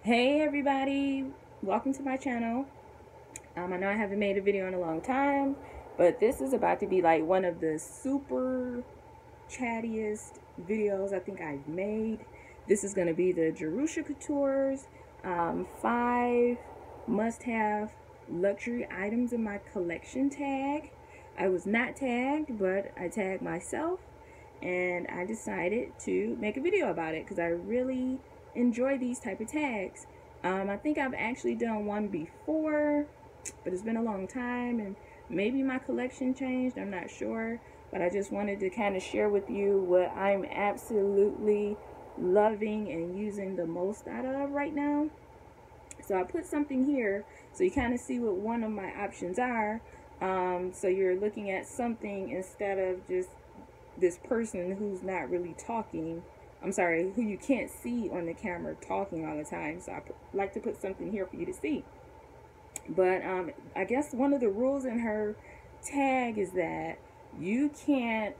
Hey everybody, welcome to my channel. I know I haven't made a video in a long time, but this is about to be like one of the super chattiest videos I think I've made. This is going to be the Jerusha Couture's 5 must-have luxury items in my collection tag. I was not tagged, but I tagged myself, and I decided to make a video about it because I really enjoy these type of tags. I think I've actually done one before, but it's been a long time, and maybe my collection changed, I'm not sure, but I just wanted to kind of share with you what I'm absolutely loving and using the most out of right now. So I put something here so you kind of see what one of my options are. So you're looking at something instead of just this person who's not really talking. I'm sorry, who you can't see on the camera talking all the time. So I like to put something here for you to see. But I guess one of the rules in her tag is that you can't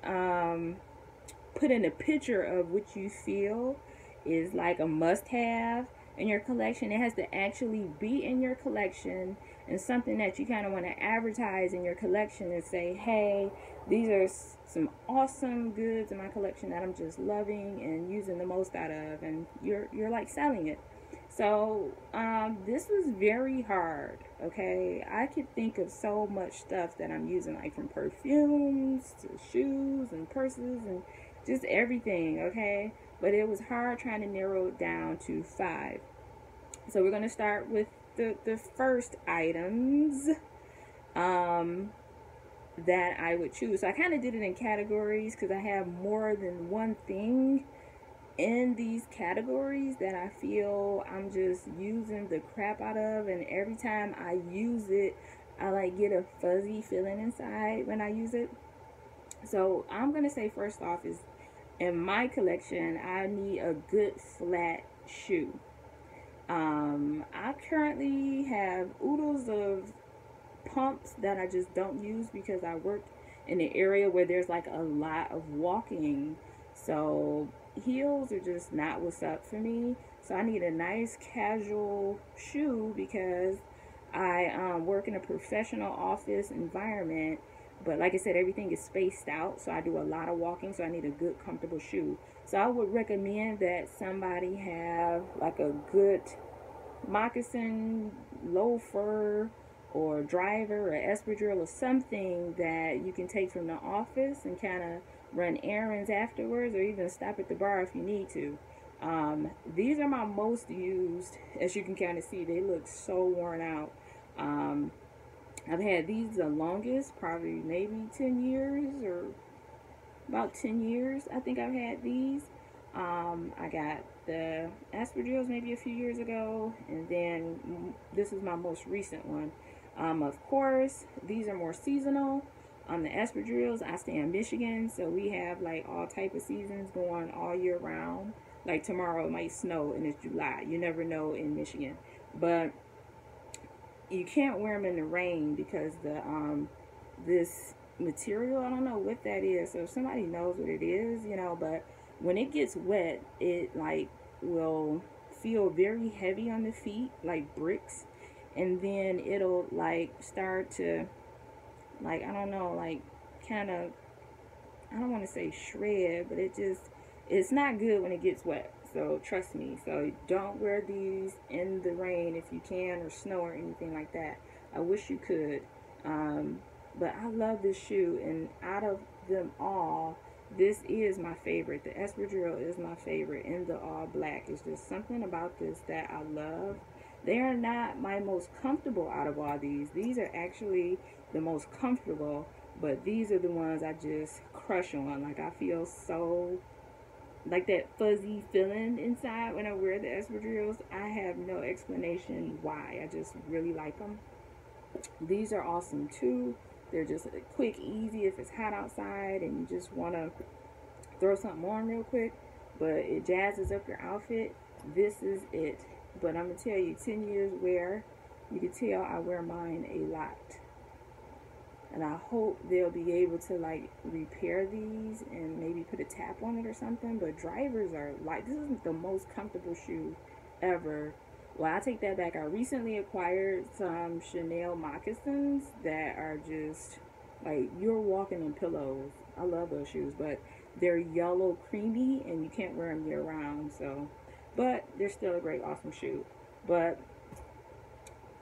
put in a picture of what you feel is like a must-have in your collection. It has to actually be in your collection and something that you kind of want to advertise in your collection and say, hey, these are some awesome goods in my collection that I'm just loving and using the most out of, and you're like selling it. So this was very hard. Okay, I could think of so much stuff that I'm using, like from perfumes to shoes and purses and just everything. Okay, but it was hard trying to narrow it down to 5. So we're going to start with the first items that I would choose. So I kind of did it in categories because I have more than one thing in these categories that I feel I'm just using the crap out of, and every time I use it I like get a fuzzy feeling inside when I use it. So I'm gonna say first off is, in my collection I need a good flat shoe. I currently have oodles of pumps that I just don't use because I work in an area where there's like a lot of walking. So heels are just not what's up for me. So I need a nice casual shoe because I work in a professional office environment. But like I said, everything is spaced out, so I do a lot of walking, so I need a good comfortable shoe. So I would recommend that somebody have like a good moccasin, loafer, or driver, or espadrille, or something that you can take from the office and kind of run errands afterwards, or even stop at the bar if you need to. These are my most used. As you can kind of see, they look so worn out. I've had these the longest, probably maybe 10 years, or about 10 years I think I've had these. I got the espadrilles maybe a few years ago, and then this is my most recent one. Of course, these are more seasonal. The espadrilles, I stay in Michigan, so we have like all type of seasons going all year round. Like tomorrow it might snow and it's July. You never know in Michigan. But you can't wear them in the rain because the this material, I don't know what that is. So if somebody knows what it is, you know, but when it gets wet, it like will feel very heavy on the feet, like bricks, and then it'll like start to, like, I don't know, like kind of, I don't want to say shred, but it's not good when it gets wet. So trust me. So don't wear these in the rain if you can, or snow or anything like that. I wish you could. But I love this shoe, and out of them all, this is my favorite. The espadrille is my favorite in the all black. It's just something about this that I love. They are not my most comfortable out of all these. These are actually the most comfortable, but these are the ones I just crush on. Like, I feel so, like that fuzzy feeling inside when I wear the espadrilles. I have no explanation why. I just really like them. These are awesome too. They're just quick, easy if it's hot outside and you just want to throw something on real quick, but it jazzes up your outfit. This is it. But I'm going to tell you, 10 years wear, you can tell I wear mine a lot. And I hope they'll be able to like repair these and maybe put a tap on it or something. But drivers are like, this is the most comfortable shoe ever. Well, I take that back. I recently acquired some Chanel moccasins that are just like you're walking in pillows. I love those shoes, but they're yellow creamy and you can't wear them year round. So, but they're still a great, awesome shoe. But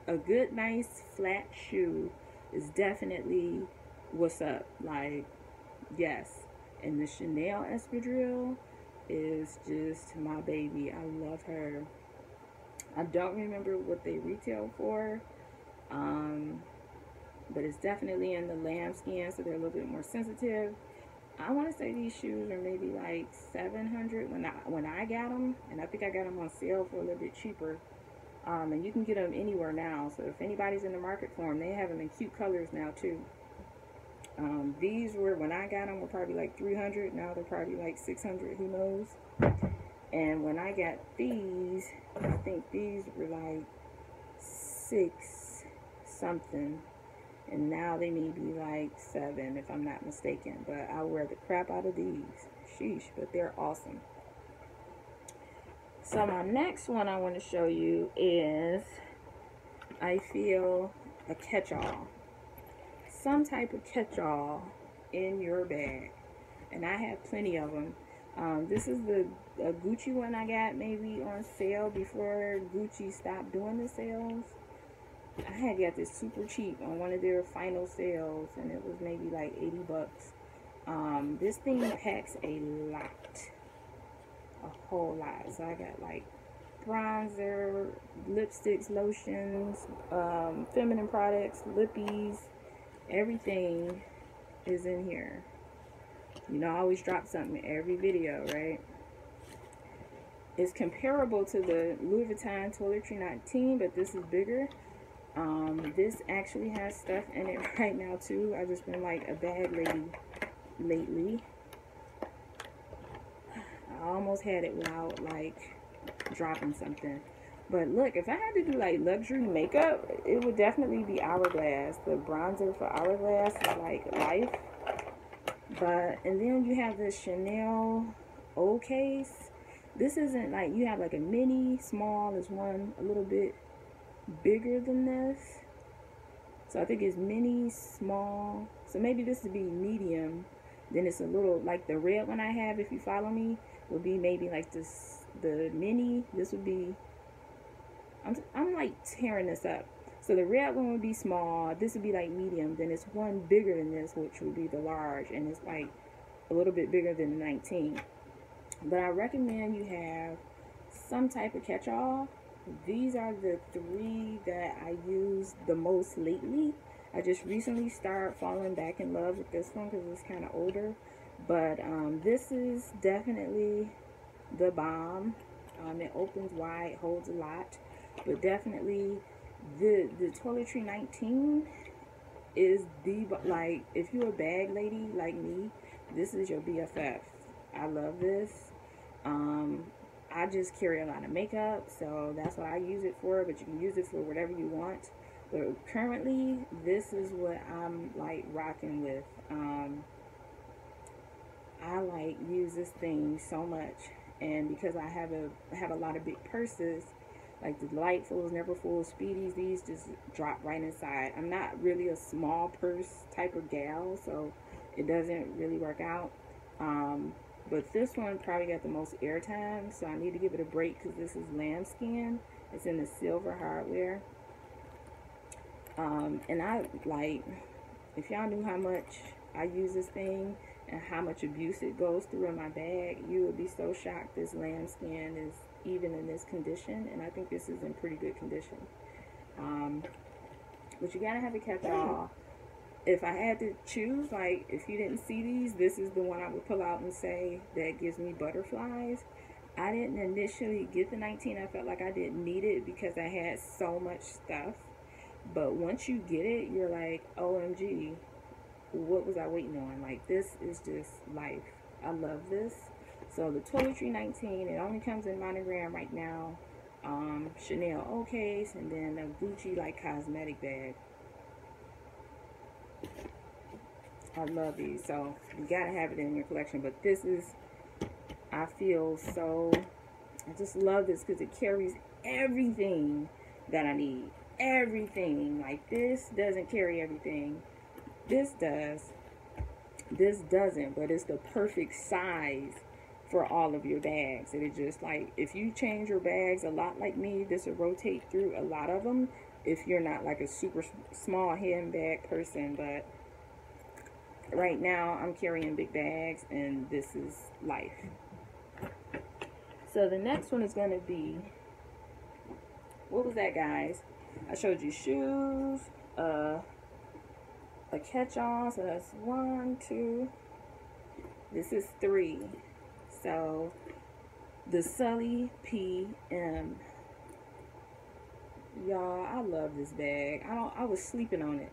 a good, nice, flat shoe is definitely what's up. Like, yes. And the Chanel espadrille is just my baby. I love her. I don't remember what they retail for, um, but it's definitely in the lambskin, so they're a little bit more sensitive. I want to say these shoes are maybe like 700 when I got them, and I think I got them on sale for a little bit cheaper. And you can get them anywhere now. So if anybody's in the market for them, they have them in cute colors now too. These were, when I got them, were probably like 300. Now they're probably like 600. Who knows? And when I got these, I think these were like 6 something. And now they may be like 7 if I'm not mistaken. But I wear the crap out of these. Sheesh, but they're awesome. So my next one I want to show you is, I feel, a catch-all. Some type of catch-all in your bag. And I have plenty of them. This is the Gucci one I got maybe on sale before Gucci stopped doing the sales. I had got this super cheap on one of their final sales, and it was maybe like 80 bucks. This thing packs a lot. A whole lot. So I got like bronzer, lipsticks, lotions, feminine products, lippies, everything is in here. You know, I always drop something in every video, right? It's comparable to the Louis Vuitton Toiletry 19, but this is bigger. This actually has stuff in it right now too. I've just been like a bag lady lately. I almost had it without like dropping something. But look, if I had to do like luxury makeup, it would definitely be Hourglass. The bronzer for Hourglass is like life. But, and then you have the Chanel O case. This isn't like, you have like a mini, small, there's one a little bit bigger than this. So I think it's mini, small. So maybe this would be medium. Then it's a little, like the red one I have, if you follow me, would be maybe like this, the mini. This would be, I'm like tearing this up. So the red one would be small. This would be like medium. Then it's one bigger than this, which would be the large. And it's like a little bit bigger than the 19. But I recommend you have some type of catch-all. These are the 3 that I use the most lately. I just recently started falling back in love with this one because it's kind of older. But this is definitely the bomb. It opens wide, holds a lot. But definitely the Toiletry 19 is the, like, if you're a bag lady like me, this is your BFF. I love this. I just carry a lot of makeup, so that's what I use it for, but you can use it for whatever you want. But currently, this is what I'm like rocking with. I like use this thing so much, and because I have a lot of big purses, like the Delightfuls, Neverfull, Speedies, these just drop right inside. I'm not really a small purse type of gal, so it doesn't really work out. But this one probably got the most airtime, so I need to give it a break because this is lambskin. It's in the silver hardware. And I like, if y'all knew how much I use this thing and how much abuse it goes through in my bag, you would be so shocked this lambskin is even in this condition. And I think this is in pretty good condition. But you gotta have a catch-all. If I had to choose, like, if you didn't see these, this is the one I would pull out and say that gives me butterflies. I didn't initially get the 19. I felt like I didn't need it because I had so much stuff. But once you get it, you're like, OMG, what was I waiting on? Like, this is just life. I love this. So the Toiletry 19, it only comes in monogram right now. Chanel O case, and then a Gucci, like, cosmetic bag. I love these, so you gotta have it in your collection. But this is, I feel so I just love this because it carries everything that I need. Everything. Like, this doesn't carry everything. This does. This doesn't, but it's the perfect size for all of your bags. And it just, like, if you change your bags a lot like me, this will rotate through a lot of them if you're not like a super small handbag person. But right now I'm carrying big bags and this is life. So the next one is going to be, what was that, guys? I showed you shoes, a catch-all, so that's 1, 2, this is 3. So the Sully PM. Y'all, I love this bag. I was sleeping on it.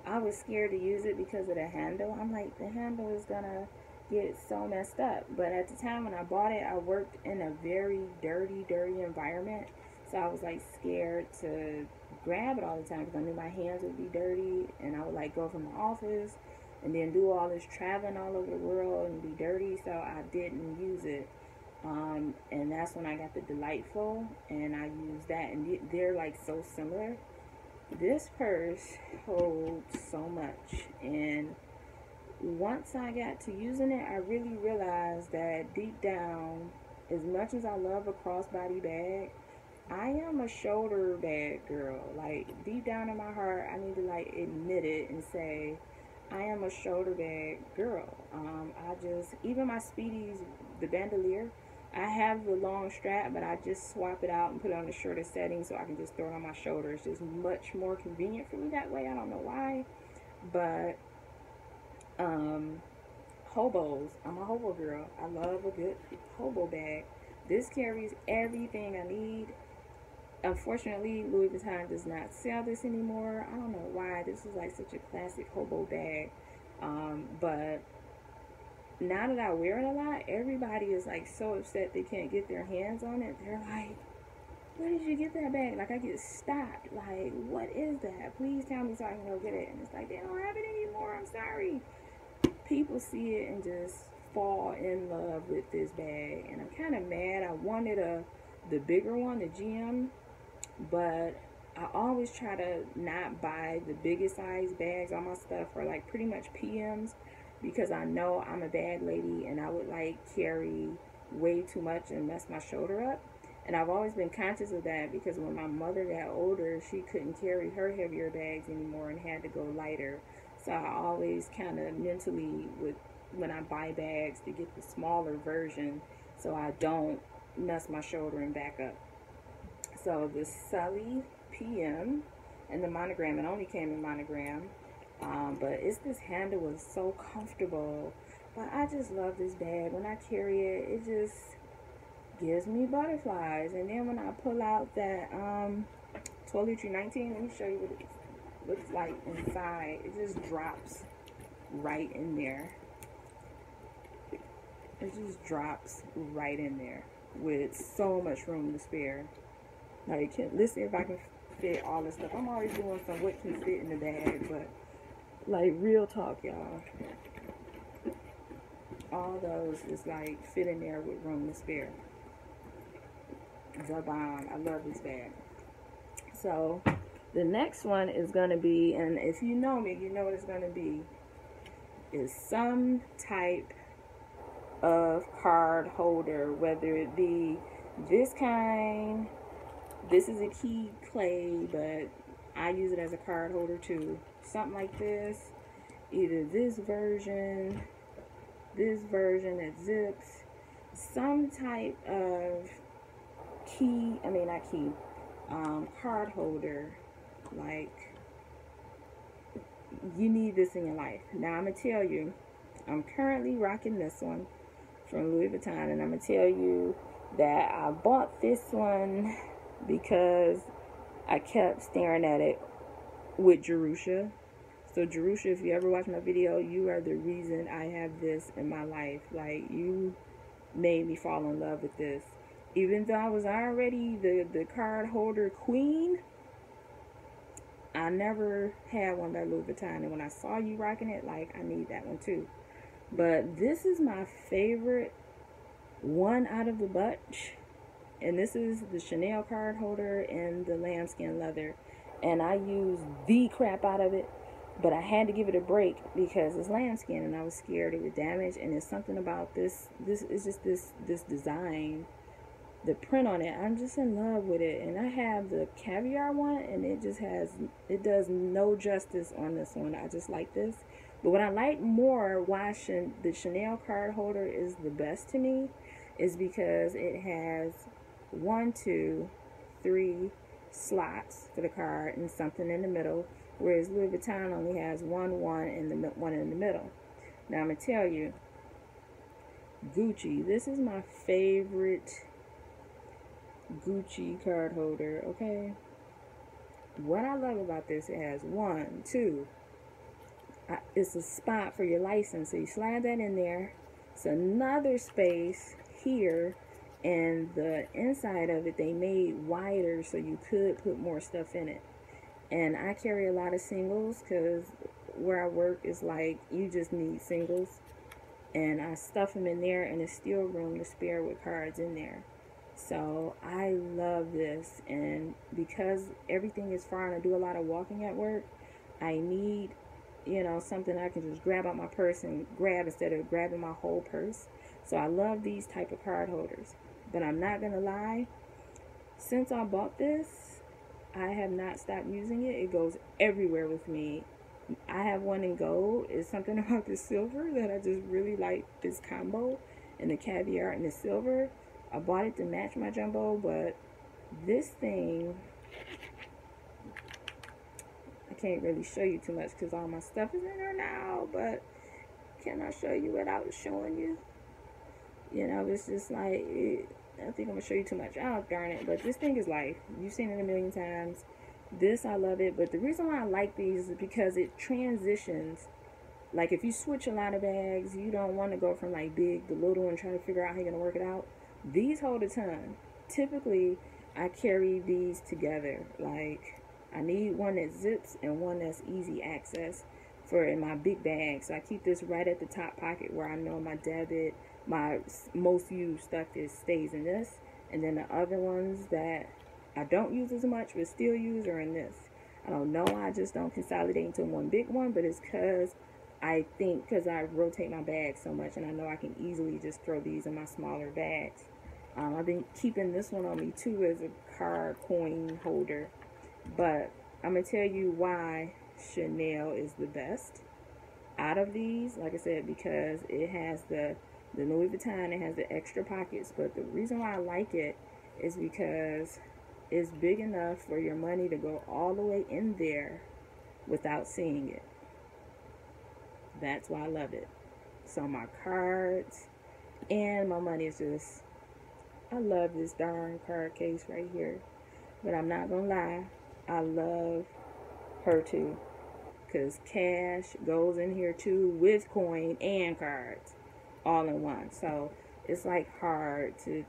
I was scared to use it because of the handle. I'm like, the handle is gonna get so messed up. But at the time when I bought it, I worked in a very dirty environment. So I was like scared to grab it all the time because I knew my hands would be dirty, and I would like go from the office and then do all this traveling all over the world and be dirty. So I didn't use it. And that's when I got the Delightful, and I used that, and they're like so similar. This purse holds so much, and once I got to using it, I really realized that deep down, as much as I love a crossbody bag, I am a shoulder bag girl. Like, deep down in my heart, I need to like admit it and say I am a shoulder bag girl. I just, even my Speedies, the bandolier, I have the long strap, but I just swap it out and put it on the shorter setting so I can just throw it on my shoulder. It's just much more convenient for me that way. I don't know why. But hobos, I'm a hobo girl. I love a good hobo bag. This carries everything I need. Unfortunately, Louis Vuitton does not sell this anymore. I don't know why. This is like such a classic hobo bag. But now that I wear it a lot, everybody is like so upset they can't get their hands on it. They're like, where did you get that bag? Like, I get stopped. Like, what is that? Please tell me so I can go get it. And it's like, they don't have it anymore. I'm sorry. People see it and just fall in love with this bag. And I'm kind of mad. I wanted the bigger one, the GM. But I always try to not buy the biggest size bags. All my stuff are like pretty much PMs, because I know I'm a bag lady and I would like carry way too much and mess my shoulder up. And I've always been conscious of that because when my mother got older, she couldn't carry her heavier bags anymore and had to go lighter. So I always kind of mentally would, when I buy bags, to get the smaller version so I don't mess my shoulder and back up. So the Sully PM and the monogram, it only came in monogram. But it's, this handle is so comfortable. But I just love this bag. When I carry it, it just gives me butterflies. And then when I pull out that toiletry 19, let me show you what it looks like inside. It just drops right in there. It just drops right in there with so much room to spare. Like, let's see if I can fit all this stuff. I'm always doing some what can fit in the bag, but like, real talk, y'all, all those is like fit in there with room to spare. The bomb. I love this bag. So the next one is gonna be, and if you know me, you know what it's gonna be, is some type of card holder, whether it be this kind. This is a key clay, but I use it as a card holder too. Something like this. Either this version that zips. Some type of key, card holder. Like, you need this in your life. Now, I'm going to tell you, I'm currently rocking this one from Louis Vuitton, and I'm going to tell you that I bought this one because I kept staring at it with Jerusha. So Jerusha, if you ever watch my video, you are the reason I have this in my life. Like, you made me fall in love with this. Even though I was already the card holder queen, I never had one by Louis Vuitton. And when I saw you rocking it, like, I need that one too. But this is my favorite one out of the bunch. And this is the Chanel card holder in the lambskin leather. And I used the crap out of it, but I had to give it a break because it's lambskin and I was scared it would damage. And there's something about this is just this design, the print on it. I'm just in love with it. And I have the caviar one, and it does no justice on this one. I just like this. But what I like more, why the Chanel card holder is the best to me, is because it has 1, 2, 3 slots for the card and something in the middle, whereas Louis Vuitton only has one in the middle. Now I'm gonna tell you, Gucci, this is my favorite Gucci card holder. Okay, what I love about this, it has 1, 2. It's a spot for your license, so you slide that in there. It's another space here, and the inside of it they made wider so you could put more stuff in it. And I carry a lot of singles because where I work is like you just need singles, and I stuff them in there, and there's still room to spare with cards in there. So I love this, and because everything is far and I do a lot of walking at work, I need, you know, something I can just grab out my purse and grab instead of grabbing my whole purse. So I love these type of card holders. But I'm not gonna lie, since I bought this, I have not stopped using it. It goes everywhere with me. I have one in gold. It's something about the silver that I just really like, this combo, and the caviar and the silver. I bought it to match my jumbo, but this thing, I can't really show you too much because all my stuff is in there now, but can I show you without showing you? You know, it's just like, I think I'm going to show you too much. Oh, darn it. But this thing is life. You've seen it a million times. This, I love it. But the reason why I like these is because it transitions. Like, if you switch a lot of bags, you don't want to go from, like, big to little and try to figure out how you're going to work it out. These hold a ton. Typically, I carry these together. Like, I need one that zips and one that's easy access for in my big bag. So I keep this right at the top pocket where I know my debit, my most used stuff stays in this. And then the other ones that I don't use as much but still use are in this. I don't know, I just don't consolidate into one big one, but it's because I think because I rotate my bags so much, and I know I can easily just throw these in my smaller bags. I've been keeping this one on me too as a card coin holder. But I'm going to tell you why Chanel is the best out of these. Like I said, because it has the Louis Vuitton, it has the extra pockets. But the reason why I like it is because it's big enough for your money to go all the way in there without seeing it. That's why I love it. So my cards and my money is just, I love this darn card case right here. But I'm not going to lie, I love her too. Because cash goes in here too with coin and cards all in one. So it's like hard to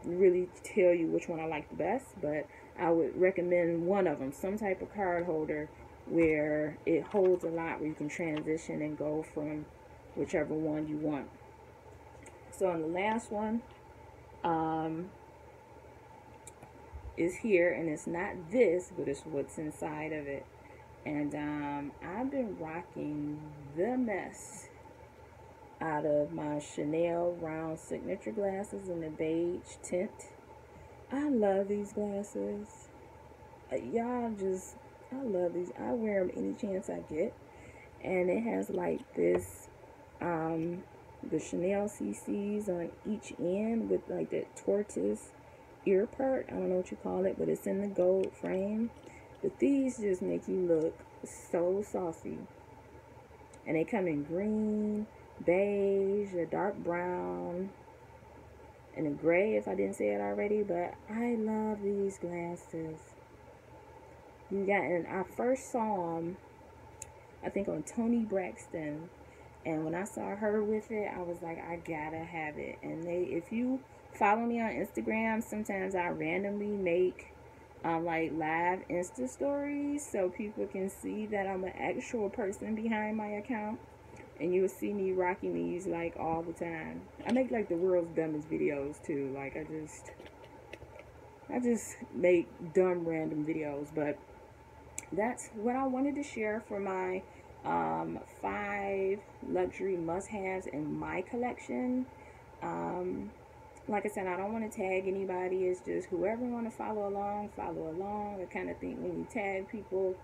really tell you which one I like the best. But I would recommend one of them. Some type of card holder where it holds a lot, where you can transition and go from whichever one you want. So on the last one is here, and it's not this, but it's what's inside of it. And I've been rocking the mess out of my Chanel round signature glasses in the beige tint. I love these glasses. Y'all just, I love these. I wear them any chance I get. And it has like this, the Chanel CCs on each end with like that tortoise ear part. I don't know what you call it, but it's in the gold frame. But these just make you look so saucy. And they come in green, beige, a dark brown, and a gray, if I didn't say it already. But I love these glasses. You got, and I first saw them, I think, on Toni Braxton. And when I saw her with it, I was like, I gotta have it. And if you follow me on Instagram, sometimes I randomly make like live Insta stories so people can see that I'm an actual person behind my account. and you will see me rocking these like all the time. I make like the world's dumbest videos too. Like I just make dumb random videos, but that's what I wanted to share for my 5 luxury must-haves in my collection. Like I said, I don't want to tag anybody. It's just whoever want to follow along, follow along. I kind of think when you tag people,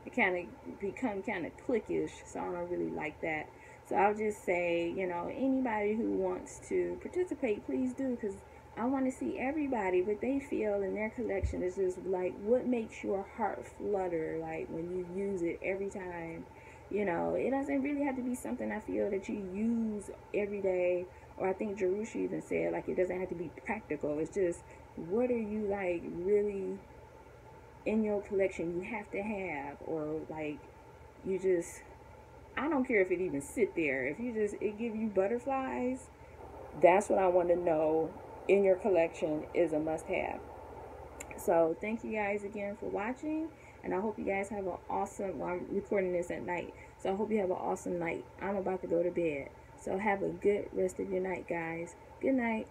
it kind of become kind of cliquish, so I don't really like that. So I'll just say, you know, anybody who wants to participate, please do, because I want to see everybody what they feel in their collection. Is just like what makes your heart flutter, like when you use it every time. You know, it doesn't really have to be something I feel that you use every day, or I think Jerusha even said, like, it doesn't have to be practical. It's just, what are you, like, really in your collection you have to have, or, like, you just, I don't care if it even sit there. If you just, it give you butterflies, that's what I want to know in your collection is a must-have. So, thank you guys again for watching. And I hope you guys have an awesome, well, I'm recording this at night, so I hope you have an awesome night. I'm about to go to bed. So have a good rest of your night, guys. Good night.